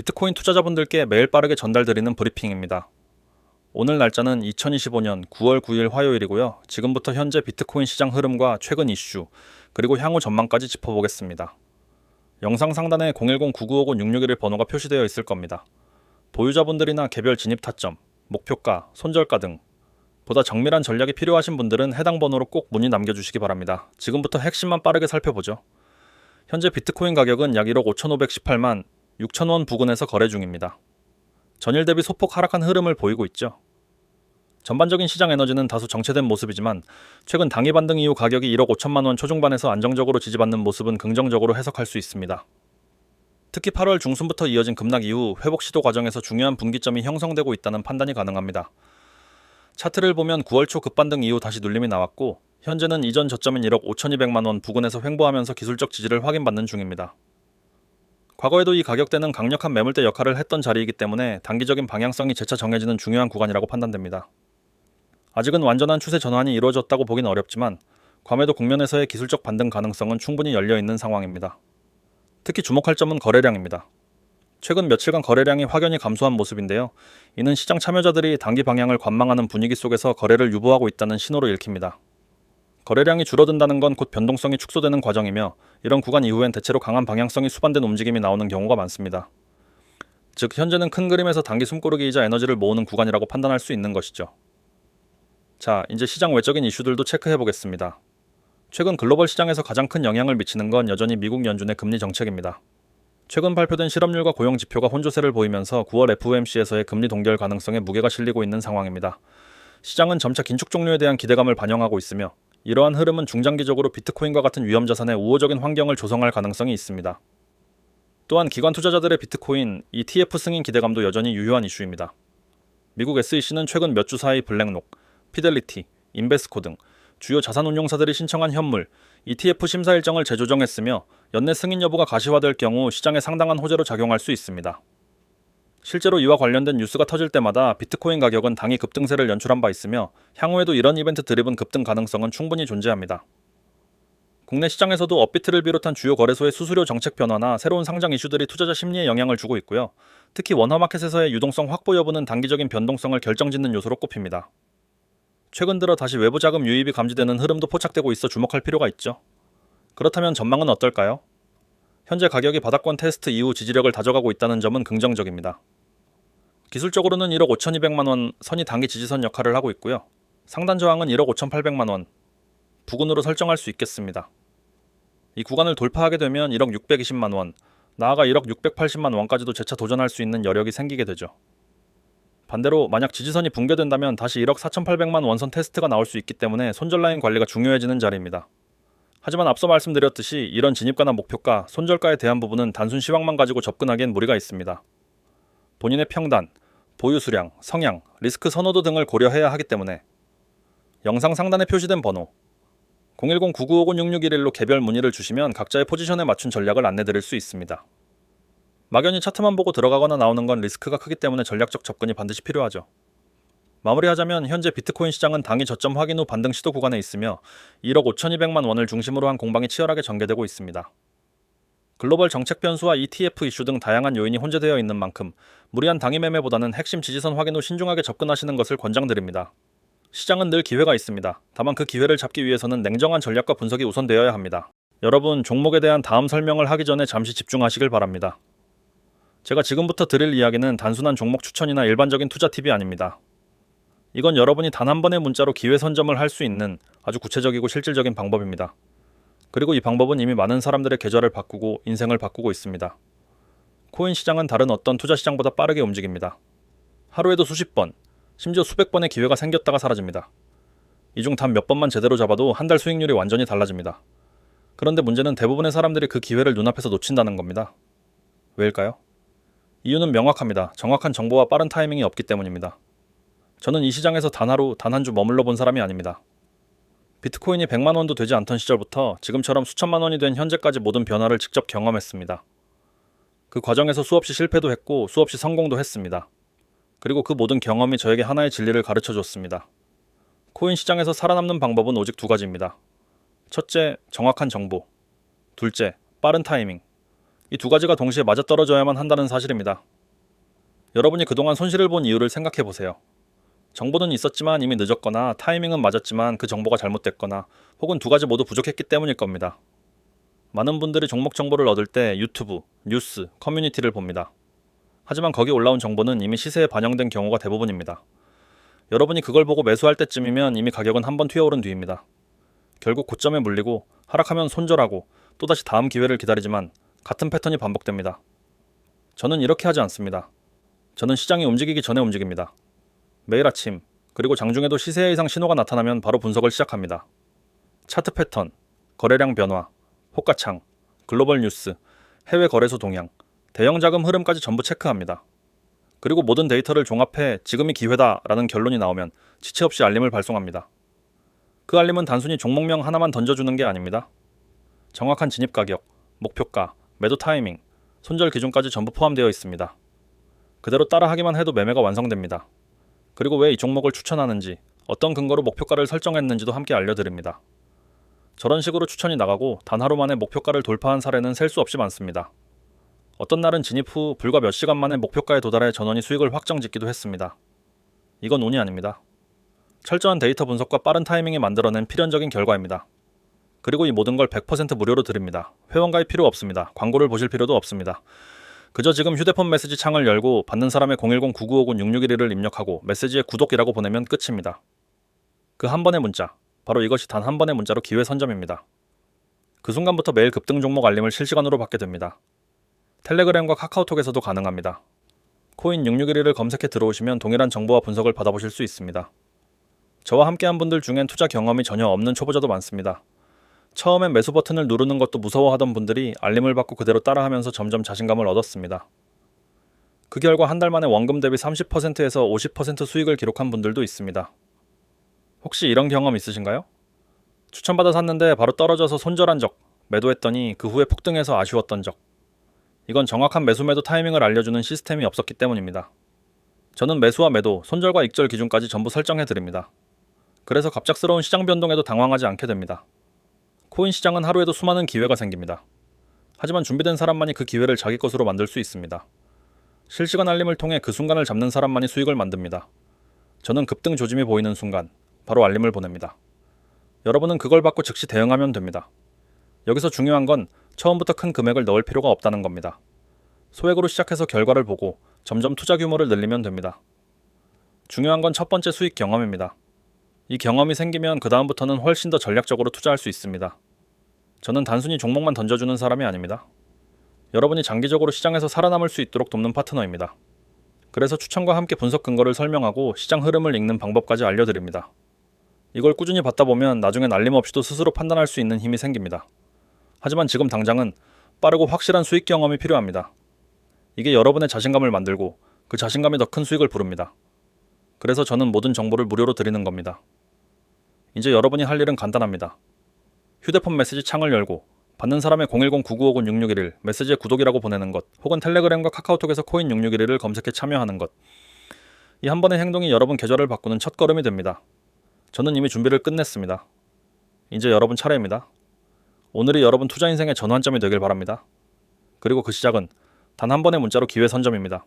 비트코인 투자자분들께 매일 빠르게 전달드리는 브리핑입니다. 오늘 날짜는 2025년 9월 9일 화요일이고요. 지금부터 현재 비트코인 시장 흐름과 최근 이슈, 그리고 향후 전망까지 짚어보겠습니다. 영상 상단에 010-9950-661 번호가 표시되어 있을 겁니다. 보유자분들이나 개별 진입 타점, 목표가, 손절가 등 보다 정밀한 전략이 필요하신 분들은 해당 번호로 꼭 문의 남겨주시기 바랍니다. 지금부터 핵심만 빠르게 살펴보죠. 현재 비트코인 가격은 약 1억 5,518만 6천원 부근에서 거래 중입니다. 전일 대비 소폭 하락한 흐름을 보이고 있죠. 전반적인 시장 에너지는 다소 정체된 모습이지만 최근 당일 반등 이후 가격이 1억 5천만 원 초중반에서 안정적으로 지지받는 모습은 긍정적으로 해석할 수 있습니다. 특히 8월 중순부터 이어진 급락 이후 회복 시도 과정에서 중요한 분기점이 형성되고 있다는 판단이 가능합니다. 차트를 보면 9월 초 급반등 이후 다시 눌림이 나왔고 현재는 이전 저점인 1억 5,200만 원 부근에서 횡보하면서 기술적 지지를 확인받는 중입니다. 과거에도 이 가격대는 강력한 매물대 역할을 했던 자리이기 때문에 단기적인 방향성이 재차 정해지는 중요한 구간이라고 판단됩니다. 아직은 완전한 추세 전환이 이루어졌다고 보긴 어렵지만 과매도 국면에서의 기술적 반등 가능성은 충분히 열려있는 상황입니다. 특히 주목할 점은 거래량입니다. 최근 며칠간 거래량이 확연히 감소한 모습인데요. 이는 시장 참여자들이 단기 방향을 관망하는 분위기 속에서 거래를 유보하고 있다는 신호로 읽힙니다. 거래량이 줄어든다는 건 곧 변동성이 축소되는 과정이며 이런 구간 이후엔 대체로 강한 방향성이 수반된 움직임이 나오는 경우가 많습니다. 즉 현재는 큰 그림에서 단기 숨고르기이자 에너지를 모으는 구간이라고 판단할 수 있는 것이죠. 자, 이제 시장 외적인 이슈들도 체크해 보겠습니다. 최근 글로벌 시장에서 가장 큰 영향을 미치는 건 여전히 미국 연준의 금리 정책입니다. 최근 발표된 실업률과 고용 지표가 혼조세를 보이면서 9월 FOMC에서의 금리 동결 가능성에 무게가 실리고 있는 상황입니다. 시장은 점차 긴축 종료에 대한 기대감을 반영하고 있으며 이러한 흐름은 중장기적으로 비트코인과 같은 위험 자산의 우호적인 환경을 조성할 가능성이 있습니다. 또한 기관 투자자들의 비트코인, ETF 승인 기대감도 여전히 유효한 이슈입니다. 미국 SEC는 최근 몇 주 사이 블랙록, 피델리티, 인베스코 등 주요 자산운용사들이 신청한 현물, ETF 심사 일정을 재조정했으며 연내 승인 여부가 가시화될 경우 시장에 상당한 호재로 작용할 수 있습니다. 실제로 이와 관련된 뉴스가 터질 때마다 비트코인 가격은 당일 급등세를 연출한 바 있으며 향후에도 이런 이벤트 드리븐 급등 가능성은 충분히 존재합니다. 국내 시장에서도 업비트를 비롯한 주요 거래소의 수수료 정책 변화나 새로운 상장 이슈들이 투자자 심리에 영향을 주고 있고요. 특히 원화마켓에서의 유동성 확보 여부는 단기적인 변동성을 결정짓는 요소로 꼽힙니다. 최근 들어 다시 외부 자금 유입이 감지되는 흐름도 포착되고 있어 주목할 필요가 있죠. 그렇다면 전망은 어떨까요? 현재 가격이 바닥권 테스트 이후 지지력을 다져가고 있다는 점은 긍정적입니다. 기술적으로는 1억 5,200만 원 선이 단기 지지선 역할을 하고 있고요. 상단 저항은 1억 5,800만 원 부근으로 설정할 수 있겠습니다. 이 구간을 돌파하게 되면 1억 620만 원, 나아가 1억 680만 원까지도 재차 도전할 수 있는 여력이 생기게 되죠. 반대로 만약 지지선이 붕괴된다면 다시 1억 4,800만 원선 테스트가 나올 수 있기 때문에 손절 라인 관리가 중요해지는 자리입니다. 하지만 앞서 말씀드렸듯이 이런 진입가나 목표가, 손절가에 대한 부분은 단순 시황만 가지고 접근하기엔 무리가 있습니다. 본인의 평단, 보유 수량, 성향, 리스크 선호도 등을 고려해야 하기 때문에 영상 상단에 표시된 번호 010-9950-6611로 개별 문의를 주시면 각자의 포지션에 맞춘 전략을 안내드릴 수 있습니다. 막연히 차트만 보고 들어가거나 나오는 건 리스크가 크기 때문에 전략적 접근이 반드시 필요하죠. 마무리하자면 현재 비트코인 시장은 당일 저점 확인 후 반등 시도 구간에 있으며 1억 5,200만 원을 중심으로 한 공방이 치열하게 전개되고 있습니다. 글로벌 정책 변수와 ETF 이슈 등 다양한 요인이 혼재되어 있는 만큼 무리한 당일 매매보다는 핵심 지지선 확인 후 신중하게 접근하시는 것을 권장드립니다. 시장은 늘 기회가 있습니다. 다만 그 기회를 잡기 위해서는 냉정한 전략과 분석이 우선되어야 합니다. 여러분, 종목에 대한 다음 설명을 하기 전에 잠시 집중하시길 바랍니다. 제가 지금부터 드릴 이야기는 단순한 종목 추천이나 일반적인 투자 팁이 아닙니다. 이건 여러분이 단 한 번의 문자로 기회 선점을 할 수 있는 아주 구체적이고 실질적인 방법입니다. 그리고 이 방법은 이미 많은 사람들의 계좌를 바꾸고 인생을 바꾸고 있습니다. 코인 시장은 다른 어떤 투자 시장보다 빠르게 움직입니다. 하루에도 수십 번, 심지어 수백 번의 기회가 생겼다가 사라집니다. 이 중 단 몇 번만 제대로 잡아도 한 달 수익률이 완전히 달라집니다. 그런데 문제는 대부분의 사람들이 그 기회를 눈앞에서 놓친다는 겁니다. 왜일까요? 이유는 명확합니다. 정확한 정보와 빠른 타이밍이 없기 때문입니다. 저는 이 시장에서 단 하루, 단 한 주 머물러 본 사람이 아닙니다. 비트코인이 100만 원도 되지 않던 시절부터 지금처럼 수천만 원이 된 현재까지 모든 변화를 직접 경험했습니다. 그 과정에서 수없이 실패도 했고 수없이 성공도 했습니다. 그리고 그 모든 경험이 저에게 하나의 진리를 가르쳐 줬습니다. 코인 시장에서 살아남는 방법은 오직 두 가지입니다. 첫째, 정확한 정보. 둘째, 빠른 타이밍. 이 두 가지가 동시에 맞아떨어져야만 한다는 사실입니다. 여러분이 그동안 손실을 본 이유를 생각해 보세요. 정보는 있었지만 이미 늦었거나 타이밍은 맞았지만 그 정보가 잘못됐거나 혹은 두 가지 모두 부족했기 때문일 겁니다. 많은 분들이 종목 정보를 얻을 때 유튜브, 뉴스, 커뮤니티를 봅니다. 하지만 거기 올라온 정보는 이미 시세에 반영된 경우가 대부분입니다. 여러분이 그걸 보고 매수할 때쯤이면 이미 가격은 한번 튀어오른 뒤입니다. 결국 고점에 물리고 하락하면 손절하고 또다시 다음 기회를 기다리지만 같은 패턴이 반복됩니다. 저는 이렇게 하지 않습니다. 저는 시장이 움직이기 전에 움직입니다. 매일 아침, 그리고 장중에도 시세 이상 신호가 나타나면 바로 분석을 시작합니다. 차트 패턴, 거래량 변화, 호가창, 글로벌 뉴스, 해외 거래소 동향, 대형 자금 흐름까지 전부 체크합니다. 그리고 모든 데이터를 종합해 지금이 기회다라는 결론이 나오면 지체 없이 알림을 발송합니다. 그 알림은 단순히 종목명 하나만 던져주는 게 아닙니다. 정확한 진입 가격, 목표가, 매도 타이밍, 손절 기준까지 전부 포함되어 있습니다. 그대로 따라하기만 해도 매매가 완성됩니다. 그리고 왜 이 종목을 추천하는지, 어떤 근거로 목표가를 설정했는지도 함께 알려드립니다. 저런 식으로 추천이 나가고 단 하루 만에 목표가를 돌파한 사례는 셀 수 없이 많습니다. 어떤 날은 진입 후 불과 몇 시간 만에 목표가에 도달해 전원이 수익을 확정짓기도 했습니다. 이건 운이 아닙니다. 철저한 데이터 분석과 빠른 타이밍이 만들어낸 필연적인 결과입니다. 그리고 이 모든 걸 100% 무료로 드립니다. 회원 가입 필요 없습니다. 광고를 보실 필요도 없습니다. 그저 지금 휴대폰 메시지 창을 열고 받는 사람의 010-9959-6611을 입력하고 메시지에 구독이라고 보내면 끝입니다. 그 한 번의 문자, 바로 이것이 단 한 번의 문자로 기회 선점입니다. 그 순간부터 매일 급등 종목 알림을 실시간으로 받게 됩니다. 텔레그램과 카카오톡에서도 가능합니다. 코인 6611을 검색해 들어오시면 동일한 정보와 분석을 받아보실 수 있습니다. 저와 함께한 분들 중엔 투자 경험이 전혀 없는 초보자도 많습니다. 처음엔 매수 버튼을 누르는 것도 무서워하던 분들이 알림을 받고 그대로 따라하면서 점점 자신감을 얻었습니다. 그 결과 한 달 만에 원금 대비 30%에서 50% 수익을 기록한 분들도 있습니다. 혹시 이런 경험 있으신가요? 추천받아 샀는데 바로 떨어져서 손절한 적, 매도했더니 그 후에 폭등해서 아쉬웠던 적. 이건 정확한 매수 매도 타이밍을 알려주는 시스템이 없었기 때문입니다. 저는 매수와 매도, 손절과 익절 기준까지 전부 설정해 드립니다. 그래서 갑작스러운 시장 변동에도 당황하지 않게 됩니다. 코인 시장은 하루에도 수많은 기회가 생깁니다. 하지만 준비된 사람만이 그 기회를 자기 것으로 만들 수 있습니다. 실시간 알림을 통해 그 순간을 잡는 사람만이 수익을 만듭니다. 저는 급등 조짐이 보이는 순간 바로 알림을 보냅니다. 여러분은 그걸 받고 즉시 대응하면 됩니다. 여기서 중요한 건 처음부터 큰 금액을 넣을 필요가 없다는 겁니다. 소액으로 시작해서 결과를 보고 점점 투자 규모를 늘리면 됩니다. 중요한 건 첫 번째 수익 경험입니다. 이 경험이 생기면 그 다음부터는 훨씬 더 전략적으로 투자할 수 있습니다. 저는 단순히 종목만 던져주는 사람이 아닙니다. 여러분이 장기적으로 시장에서 살아남을 수 있도록 돕는 파트너입니다. 그래서 추천과 함께 분석 근거를 설명하고 시장 흐름을 읽는 방법까지 알려드립니다. 이걸 꾸준히 받다 보면 나중엔 알림 없이도 스스로 판단할 수 있는 힘이 생깁니다. 하지만 지금 당장은 빠르고 확실한 수익 경험이 필요합니다. 이게 여러분의 자신감을 만들고 그 자신감이 더 큰 수익을 부릅니다. 그래서 저는 모든 정보를 무료로 드리는 겁니다. 이제 여러분이 할 일은 간단합니다. 휴대폰 메시지 창을 열고 받는 사람의 010-9959-6611 메시지에 구독이라고 보내는 것, 혹은 텔레그램과 카카오톡에서 코인 6611을 검색해 참여하는 것. 이 한 번의 행동이 여러분 계좌를 바꾸는 첫걸음이 됩니다. 저는 이미 준비를 끝냈습니다. 이제 여러분 차례입니다. 오늘이 여러분 투자 인생의 전환점이 되길 바랍니다. 그리고 그 시작은 단 한 번의 문자로 기회 선점입니다.